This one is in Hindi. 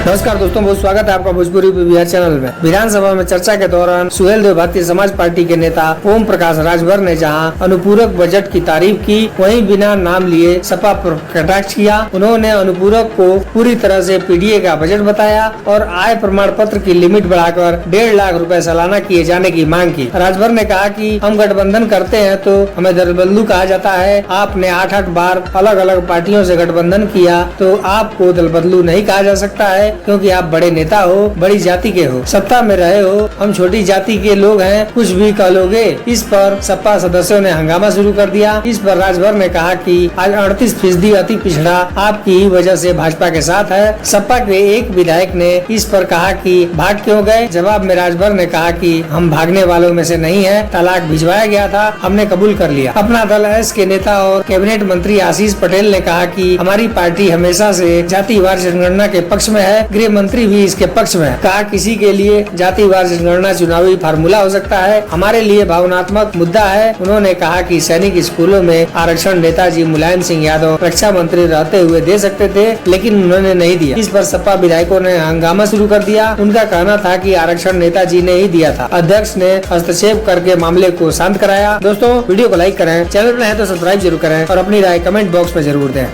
नमस्कार दोस्तों, बहुत स्वागत है आपका भोजपुरी बिहार चैनल में। विधानसभा में चर्चा के दौरान सुहेलदेव भारतीय समाज पार्टी के नेता ओम प्रकाश राजभर ने जहां अनुपूरक बजट की तारीफ की, वहीं बिना नाम लिए सपा पर कटाक्ष किया। उन्होंने अनुपूरक को पूरी तरह से पीडीए का बजट बताया और आय प्रमाण पत्र की लिमिट बढ़ाकर 1.5 लाख रुपए सालाना किए जाने की मांग की। राजभर ने कहा कि हम गठबंधन करते हैं तो हमें दलबदलू कहा जाता है। आपने 8-8 बार अलग अलग पार्टियों से गठबंधन किया तो आपको दलबदलू नहीं कहा जा सकता है, क्योंकि आप बड़े नेता हो, बड़ी जाति के हो, सत्ता में रहे हो। हम छोटी जाति के लोग हैं, कुछ भी कह लोगे। इस पर सपा सदस्यों ने हंगामा शुरू कर दिया। इस पर राजभर ने कहा कि आज 38% अति पिछड़ा आपकी ही वजह से भाजपा के साथ है। सपा के एक विधायक ने इस पर कहा कि भाग क्यों गए। जवाब में राजभर ने कहा कि हम भागने वालों में से नहीं है, तलाक भिजवाया गया था, हमने कबूल कर लिया। अपना दल एस के नेता और कैबिनेट मंत्री आशीष पटेल ने कहा कि हमारी पार्टी हमेशा से जातिवार जनगणना के पक्ष में है। गृह मंत्री भी इसके पक्ष में है। कहा किसी के लिए जातिवार जनगणना चुनावी फार्मूला हो सकता है, हमारे लिए भावनात्मक मुद्दा है। उन्होंने कहा कि सैनिक स्कूलों में आरक्षण नेताजी मुलायम सिंह यादव रक्षा मंत्री रहते हुए दे सकते थे, लेकिन उन्होंने नहीं दिया। इस पर सपा विधायकों ने हंगामा शुरू कर दिया। उनका कहना था कि आरक्षण नेताजी ने ही दिया था। अध्यक्ष ने हस्तक्षेप करके मामले को शांत कराया। दोस्तों, वीडियो को लाइक करें, चैनल पर है तो सब्सक्राइब जरूर करें और अपनी राय कमेंट बॉक्स में जरूर दें।